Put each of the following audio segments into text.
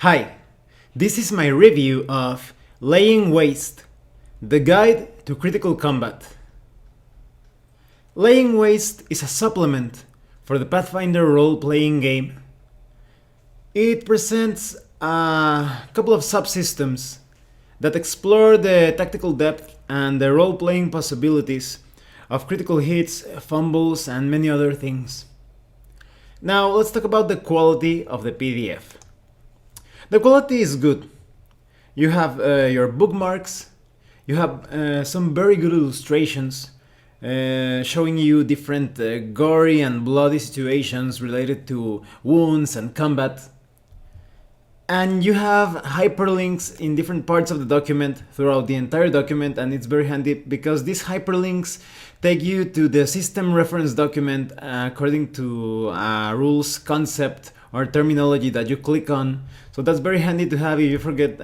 Hi, this is my review of Laying Waste, the guide to critical combat. Laying Waste is a supplement for the Pathfinder role-playing game. It presents a couple of subsystems that explore the tactical depth and the role-playing possibilities of critical hits, fumbles, and many other things. Now let's talk about the quality of the PDF. The quality is good. You have your bookmarks, you have some very good illustrations showing you different gory and bloody situations related to wounds and combat. And you have hyperlinks in different parts of the document throughout the entire document, and it's very handy because these hyperlinks take you to the system reference document according to a rules concept or terminology that you click on. So that's very handy to have if you forget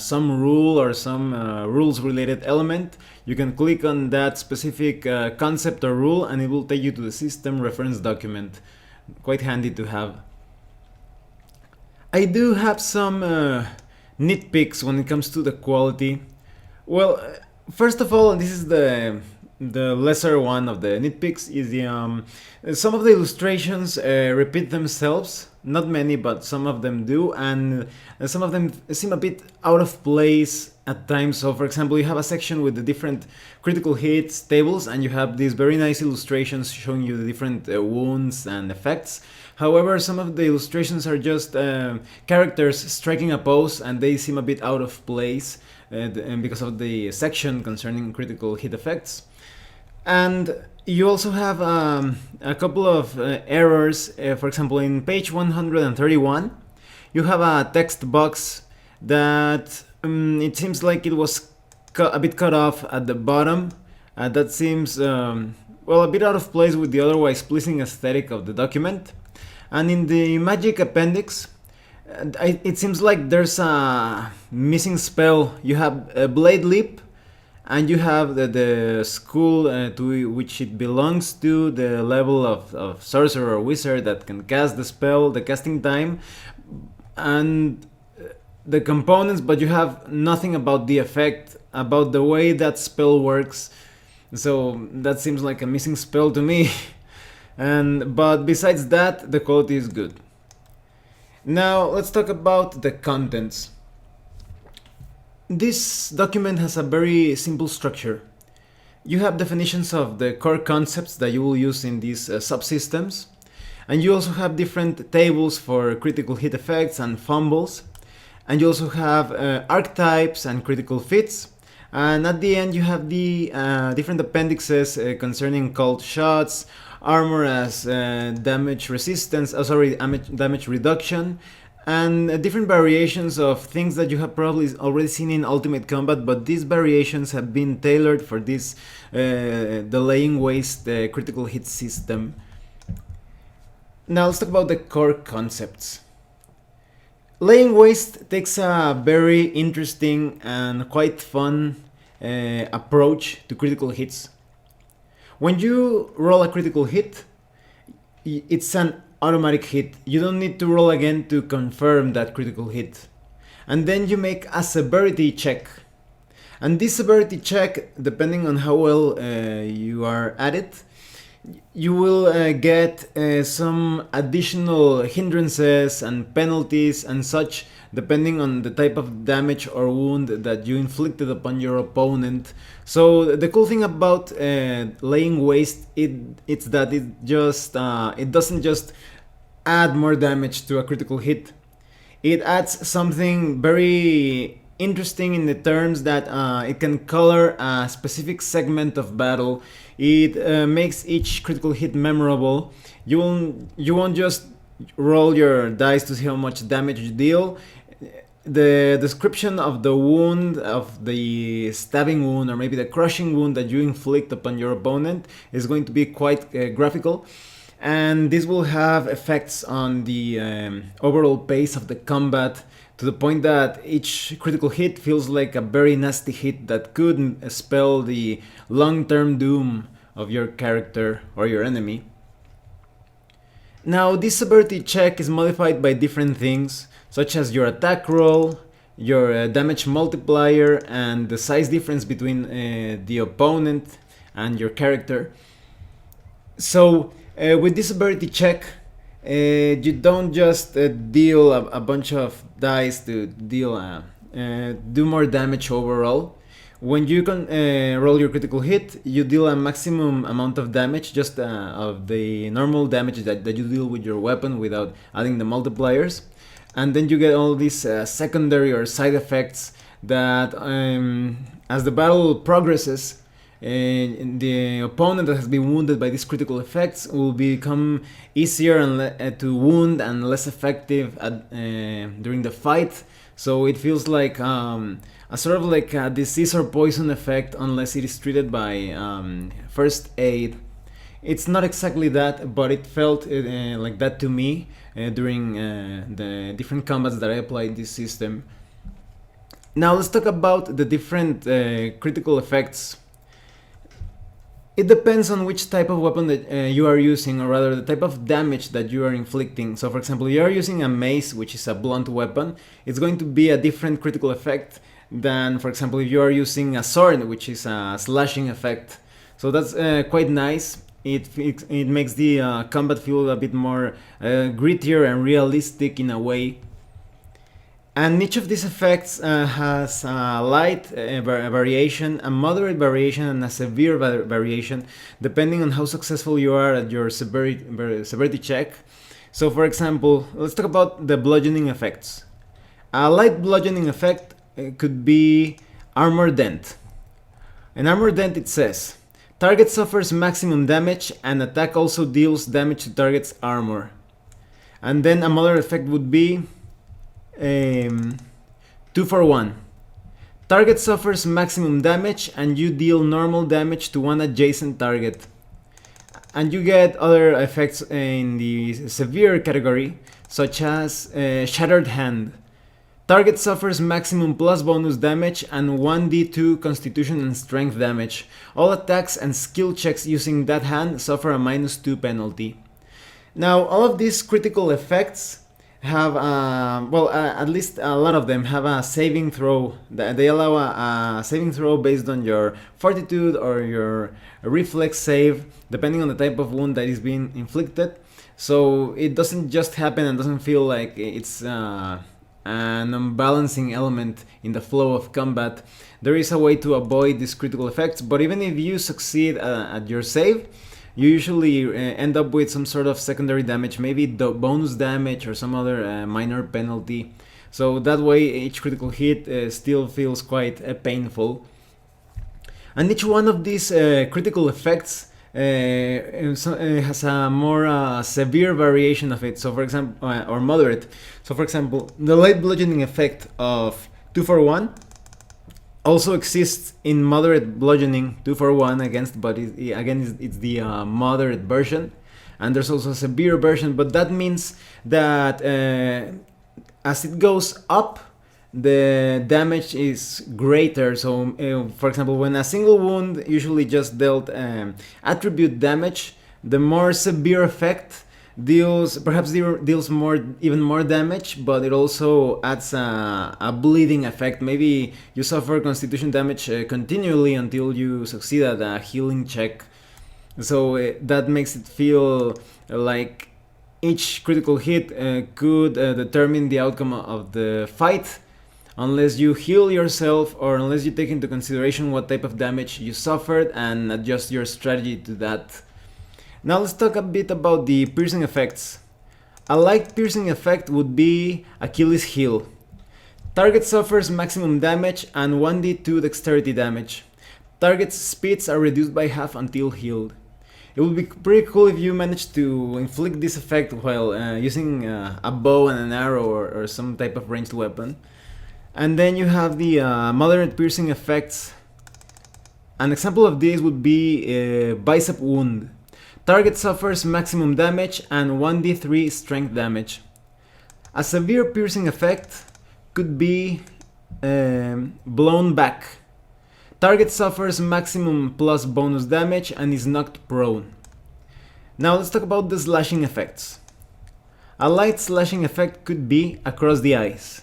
some rule or some rules related element. You can click on that specific concept or rule and it will take you to the system reference document. Quite handy to have. I do have some nitpicks when it comes to the quality. Well, first of all, this is the lesser one of the nitpicks is the some of the illustrations repeat themselves. Not many, but some of them do, and some of them seem a bit out of place at times. So for example, you have a section with the different critical hits tables, and you have these very nice illustrations showing you the different wounds and effects. However, some of the illustrations are just characters striking a pose, and they seem a bit out of place because of the section concerning critical hit effects. And you also have a couple of errors. For example, in page 131, you have a text box that it seems like it was a bit cut off at the bottom. That seems, well, a bit out of place with the otherwise pleasing aesthetic of the document. And in the magic appendix, it seems like there's a missing spell. You have a blade leap, and you have the school to which it belongs to, the level of sorcerer or wizard that can cast the spell, the casting time, and the components, but you have nothing about the effect, about the way that spell works. So that seems like a missing spell to me. But besides that, the quality is good. Now let's talk about the contents. This document has a very simple structure. You have definitions of the core concepts that you will use in these subsystems, and you also have different tables for critical hit effects and fumbles, and you also have archetypes and critical fits, and at the end you have the different appendixes concerning called shots, armor as damage resistance, damage reduction, and different variations of things that you have probably already seen in Ultimate Combat, but these variations have been tailored for this the Laying Waste critical hit system. Now let's talk about the core concepts. Laying Waste takes a very interesting and quite fun approach to critical hits. When you roll a critical hit, it's an automatic hit. You don't need to roll again to confirm that critical hit. And then you make a severity check. And this severity check, depending on how well you are at it, you will get some additional hindrances and penalties and such, depending on the type of damage or wound that you inflicted upon your opponent. So the cool thing about Laying Waste, it's that it doesn't just add more damage to a critical hit. It adds something very interesting in the terms that it can color a specific segment of battle. It makes each critical hit memorable. You won't just roll your dice to see how much damage you deal. The description of the wound, of the stabbing wound or maybe the crushing wound that you inflict upon your opponent is going to be quite graphical. And this will have effects on the overall pace of the combat, to the point that each critical hit feels like a very nasty hit that could spell the long-term doom of your character or your enemy. Now, this severity check is modified by different things, such as your attack roll, your damage multiplier, and the size difference between the opponent and your character. So, with this severity check, you don't just deal a bunch of dice to do more damage overall. When you can roll your critical hit, you deal a maximum amount of damage, just of the normal damage that you deal with your weapon without adding the multipliers. And then you get all these secondary or side effects that, as the battle progresses, the opponent that has been wounded by these critical effects will become easier to wound and less effective during the fight. So it feels like a sort of like a disease or poison effect unless it is treated by first aid. It's not exactly that, but it felt like that to me during the different combats that I applied this system. Now let's talk about the different critical effects. It depends on which type of weapon that you are using, or rather the type of damage that you are inflicting. So for example, you are using a mace, which is a blunt weapon, it's going to be a different critical effect than, for example, if you are using a sword, which is a slashing effect. So that's quite nice. It makes the combat feel a bit more grittier and realistic in a way. And each of these effects has a light variation, a moderate variation, and a severe variation, depending on how successful you are at your severity check. So for example, let's talk about the bludgeoning effects. A light bludgeoning effect could be armor dent. In armor dent it says, target suffers maximum damage and attack also deals damage to target's armor. And then a moderate effect would be 2 for 1. Target suffers maximum damage and you deal normal damage to one adjacent target. And you get other effects in the severe category, such as Shattered Hand. Target suffers maximum plus bonus damage and 1d2 constitution and strength damage. All attacks and skill checks using that hand suffer a -2 penalty. Now, all of these critical effects have, at least a lot of them have a saving throw. They allow a saving throw based on your fortitude or your reflex save, depending on the type of wound that is being inflicted. So it doesn't just happen and doesn't feel like it's an unbalancing element in the flow of combat. There is a way to avoid these critical effects, but even if you succeed at your save, you usually end up with some sort of secondary damage, maybe the bonus damage or some other minor penalty. So that way each critical hit still feels quite painful. And each one of these critical effects has a more severe variation of it. So for example, or moderate. So for example, the light bludgeoning effect of 2 for 1 also exists in moderate bludgeoning 2 for 1 against, but it's the moderate version. And there's also a severe version, but that means that as it goes up, the damage is greater. So for example, when a single wound usually just dealt attribute damage, the more severe effect deals even more damage, but it also adds a bleeding effect. Maybe you suffer constitution damage continually until you succeed at a healing check. So that makes it feel like each critical hit could determine the outcome of the fight, unless you heal yourself or unless you take into consideration what type of damage you suffered and adjust your strategy to that. Now let's talk a bit about the piercing effects. A light piercing effect would be Achilles heel. Target suffers maximum damage and 1d2 dexterity damage. Target's speeds are reduced by half until healed. It would be pretty cool if you managed to inflict this effect while using a bow and an arrow or some type of ranged weapon. And then you have the moderate piercing effects. An example of this would be bicep wound. Target suffers maximum damage and 1d3 strength damage. A severe piercing effect could be blown back. Target suffers maximum plus bonus damage and is knocked prone. Now let's talk about the slashing effects. A light slashing effect could be across the eyes.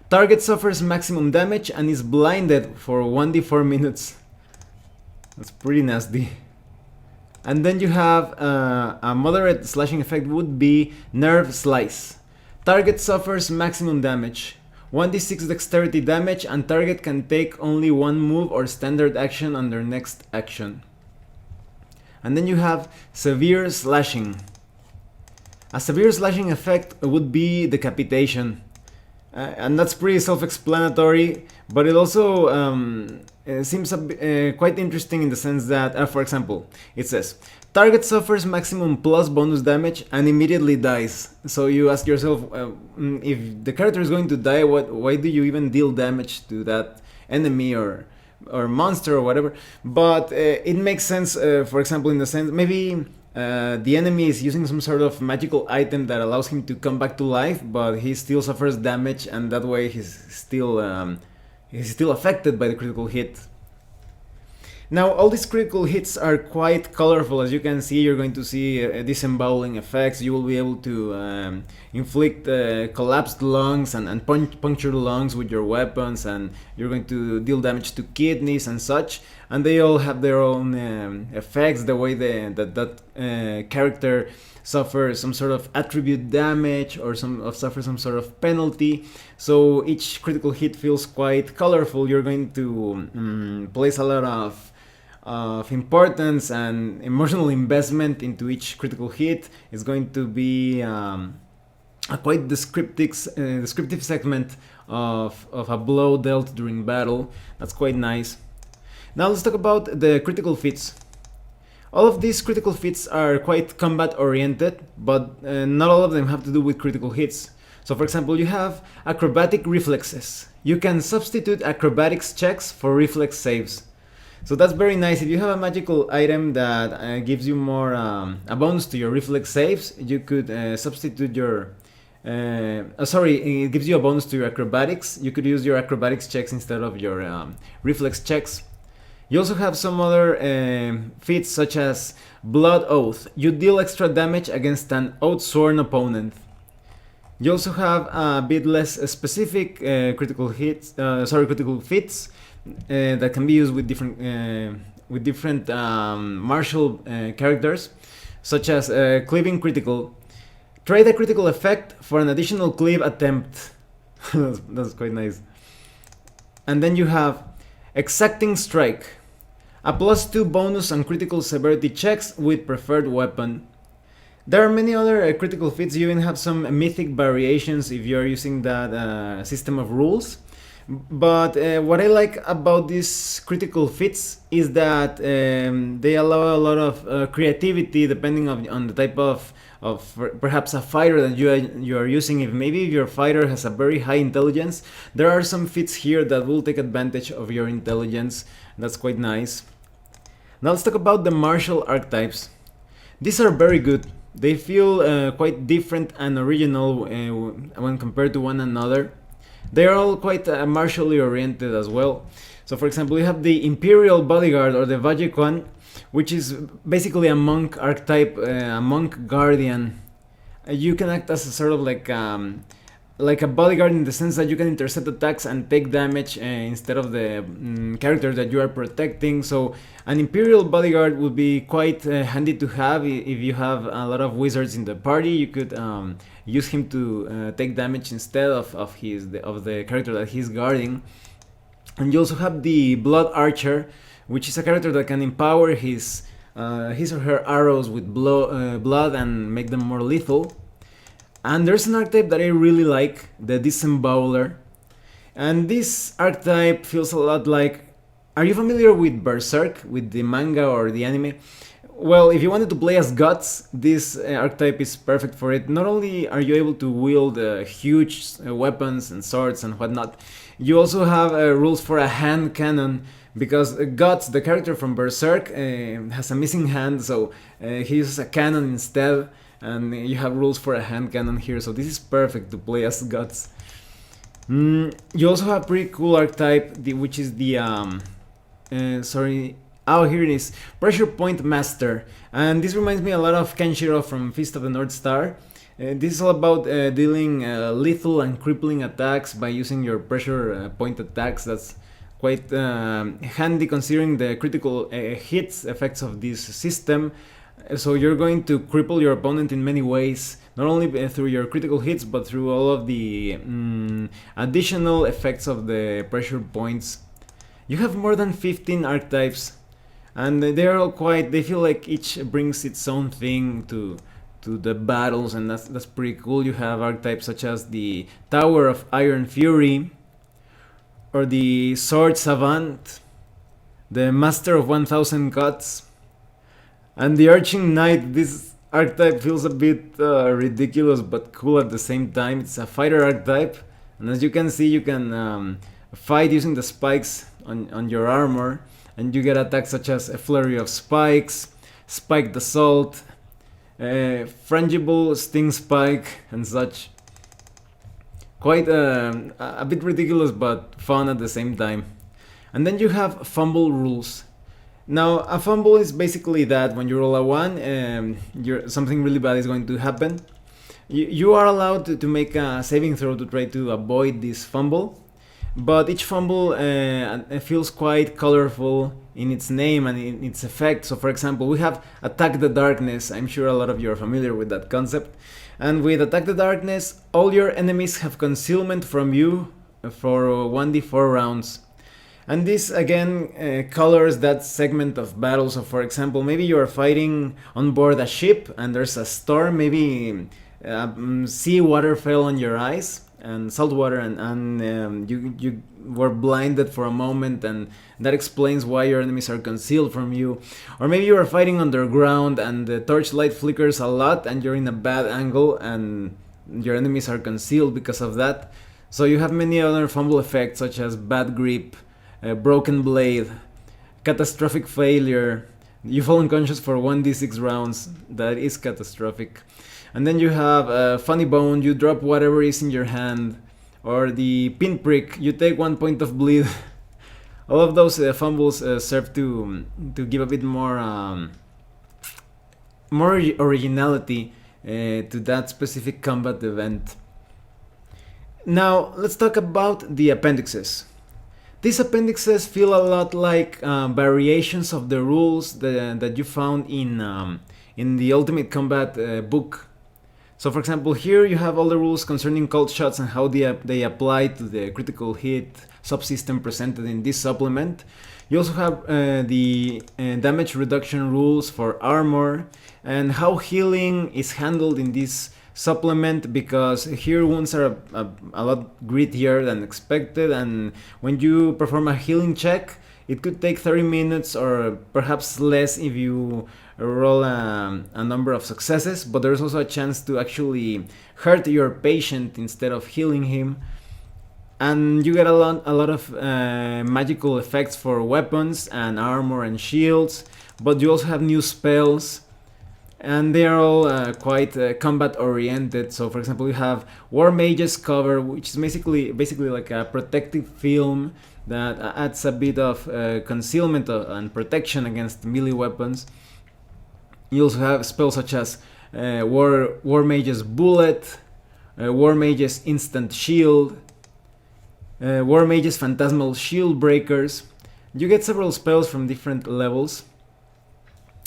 Target suffers maximum damage and is blinded for 1d4 minutes. That's pretty nasty. And then you have a moderate slashing effect would be Nerve Slice. Target suffers maximum damage. 1d6 dexterity damage, and target can take only one move or standard action on their next action. And then you have Severe Slashing. A severe slashing effect would be Decapitation. And that's pretty self-explanatory, but it also seems quite interesting in the sense that, for example, it says, target suffers maximum plus bonus damage and immediately dies. So you ask yourself, if the character is going to die, why do you even deal damage to that enemy or monster or whatever? But it makes sense, for example, in the sense, maybe the enemy is using some sort of magical item that allows him to come back to life, but he still suffers damage, and that way he's still affected by the critical hit. Now, all these critical hits are quite colorful. As you can see, you're going to see disemboweling effects. You will be able to inflict collapsed lungs and puncture lungs with your weapons, and you're going to deal damage to kidneys and such. And they all have their own effects, the way that character suffers some sort of attribute damage or suffers some sort of penalty. So each critical hit feels quite colorful. You're going to place a lot of importance and emotional investment into each critical hit. It's going to be a quite descriptive segment of a blow dealt during battle. That's quite nice. Now let's talk about the critical feats. All of these critical feats are quite combat oriented, but not all of them have to do with critical hits. So for example, you have acrobatic reflexes. You can substitute acrobatics checks for reflex saves. So that's very nice. If you have a magical item that gives you more a bonus to your reflex saves, you could substitute your it gives you a bonus to your acrobatics. You could use your acrobatics checks instead of your reflex checks. You also have some other feats such as Blood Oath. You deal extra damage against an oath-sworn opponent. You also have a bit less specific critical feats that can be used with different martial characters, such as cleaving critical. Trade a critical effect for an additional cleave attempt. That's quite nice. And then you have Exacting Strike, a +2 bonus on critical severity checks with preferred weapon. There are many other critical feats. You even have some mythic variations if you're using that system of rules. But what I like about these critical feats is that they allow a lot of creativity depending on the type of perhaps a fighter that you are using. If maybe your fighter has a very high intelligence, there are some feats here that will take advantage of your intelligence. That's quite nice. Now let's talk about the martial archetypes. These are very good. They feel quite different and original when compared to one another. They are all quite martially oriented as well. So for example, you have the Imperial Bodyguard or the Vajikwan, which is basically a monk archetype, a monk guardian. You can act as a sort of like a bodyguard in the sense that you can intercept attacks and take damage instead of the character that you are protecting. So an Imperial Bodyguard would be quite handy to have if you have a lot of wizards in the party. You could use him to take damage instead of the character that he's guarding. And you also have the Blood Archer, which is a character that can empower his or her arrows with blood and make them more lethal. And there's an archetype that I really like, the Disemboweler. And this archetype feels a lot like... Are you familiar with Berserk, with the manga or the anime? Well, if you wanted to play as Guts, this archetype is perfect for it. Not only are you able to wield huge weapons and swords and whatnot, you also have rules for a hand cannon, because Guts, the character from Berserk, has a missing hand, so he uses a cannon instead. And you have rules for a hand cannon here, so this is perfect to play as Guts. You also have pretty cool archetype, which is the here it is, Pressure Point Master. And this reminds me a lot of Kenshiro from Fist of the North Star. This is all about dealing lethal and crippling attacks by using your pressure point attacks. That's quite handy considering the critical hits effects of this system. So you're going to cripple your opponent in many ways, not only through your critical hits, but through all of the additional effects of the pressure points. You have more than 15 archetypes, and they're all quite. They feel like each brings its own thing to the battles, and that's pretty cool. You have archetypes such as the Tower of Iron Fury, or the Sword Savant, the Master of 1000 Cuts, and the Arching Knight. This archetype feels a bit ridiculous but cool at the same time. It's a fighter archetype, and as you can see, you can fight using the spikes on your armor, and you get attacks such as a Flurry of Spikes, Spiked Assault, Frangible Sting Spike, and such. Quite a bit ridiculous but fun at the same time. And then you have fumble rules. Now, a fumble is basically that when you roll a 1, something really bad is going to happen. You are allowed to make a saving throw to try to avoid this fumble, but each fumble feels quite colorful in its name and in its effect. So for example, we have Attack the Darkness. I'm sure a lot of you are familiar with that concept. And with Attack the Darkness, all your enemies have concealment from you for 1d4 rounds. And this again colors that segment of battle. So for example, maybe you are fighting on board a ship and there's a storm, maybe sea water fell on your eyes, and salt water, and you were blinded for a moment, and that explains why your enemies are concealed from you. Or maybe you are fighting underground and the torchlight flickers a lot and you're in a bad angle and your enemies are concealed because of that. So you have many other fumble effects such as bad grip, broken blade, catastrophic failure. You fall unconscious for 1d6 rounds. That is catastrophic. And then you have Funny Bone, you drop whatever is in your hand. Or the Pinprick, you take 1 point of bleed. All of those fumbles serve to give a bit more originality to that specific combat event. Now, let's talk about the appendixes. These appendixes feel a lot like variations of the rules that you found in the Ultimate Combat book. So for example, here you have all the rules concerning cold shots and how they apply to the critical hit subsystem presented in this supplement. You also have the damage reduction rules for armor and how healing is handled in this supplement, because here wounds are a lot grittier than expected, and when you perform a healing check, it could take 30 minutes or perhaps less if you roll a number of successes, but there's also a chance to actually hurt your patient instead of healing him. And you get a lot of magical effects for weapons and armor and shields, but you also have new spells, and they are all quite combat oriented. So for example, you have War Mage's Cover, which is basically like a protective film that adds a bit of concealment and protection against melee weapons. You also have spells such as War Mage's Bullet, War Mage's Instant Shield, War Mage's Phantasmal Shield Breakers. You get several spells from different levels.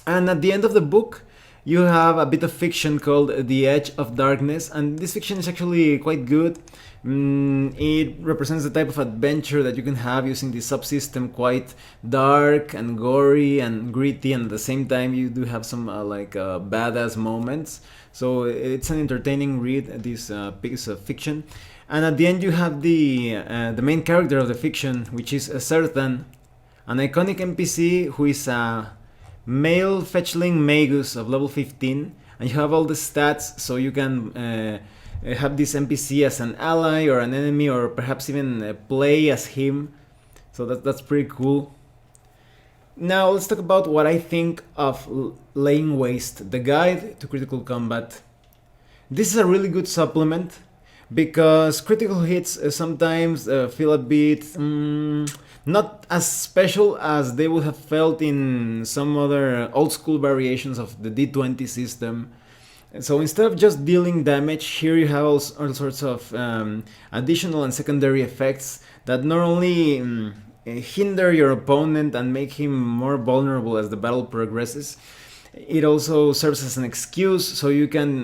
And at the end of the book, you have a bit of fiction called The Edge of Darkness, and this fiction is actually quite good. It represents the type of adventure that you can have using the subsystem, quite dark and gory and gritty, and at the same time you do have some badass moments. So it's an entertaining read, this piece of fiction. And at the end you have the main character of the fiction, which is Sertan, an iconic NPC who is a male fetchling magus of level 15, and you have all the stats, so you can have this NPC as an ally or an enemy, or perhaps even play as him. So that's pretty cool. Now let's talk about what I think of Laying Waste, the guide to critical combat. This is a really good supplement because critical hits sometimes feel a bit not as special as they would have felt in some other old school variations of the D20 system. So instead of just dealing damage, here you have all sorts of additional and secondary effects that not only hinder your opponent and make him more vulnerable as the battle progresses, it also serves as an excuse so you can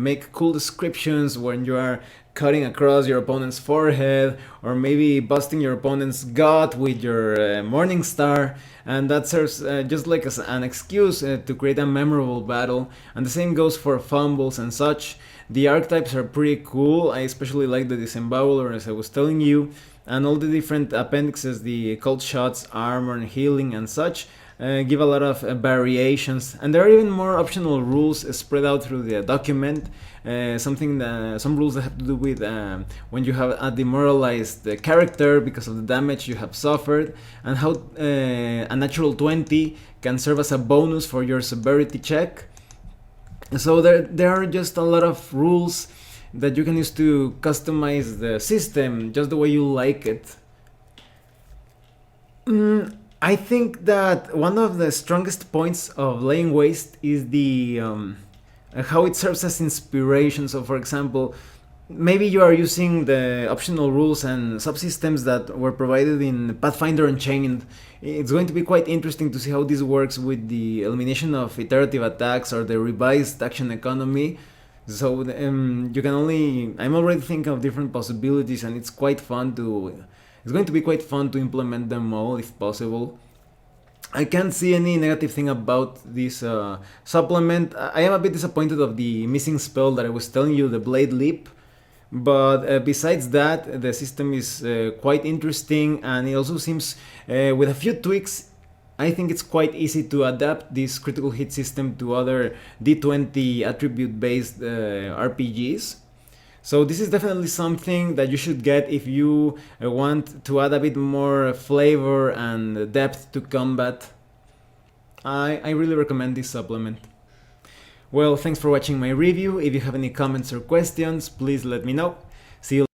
make cool descriptions when you are cutting across your opponent's forehead, or maybe busting your opponent's gut with your Morning Star, and that serves just like as an excuse to create a memorable battle. And the same goes for fumbles and such. The archetypes are pretty cool. I especially like the Disemboweler, as I was telling you, and all the different appendixes, the cult shots, armor, and healing, and such. Give a lot of variations, and there are even more optional rules spread out through the document. Some rules that have to do with when you have a demoralized character because of the damage you have suffered, and how a natural 20 can serve as a bonus for your severity check. So there are just a lot of rules that you can use to customize the system just the way you like it. I think that one of the strongest points of Laying Waste is the how it serves as inspiration. So, for example, maybe you are using the optional rules and subsystems that were provided in Pathfinder Unchained. It's going to be quite interesting to see how this works with the elimination of iterative attacks or the revised action economy. So you can only... I'm already thinking of different possibilities, and it's quite fun to... It's going to be quite fun to implement them all if possible. I can't see any negative thing about this supplement. I am a bit disappointed of the missing spell that I was telling you, the Blade Leap. But besides that, the system is quite interesting, and it also seems, with a few tweaks, I think it's quite easy to adapt this critical hit system to other D20 attribute-based RPGs. So this is definitely something that you should get if you want to add a bit more flavor and depth to combat. I really recommend this supplement. Well, thanks for watching my review. If you have any comments or questions, please let me know. See you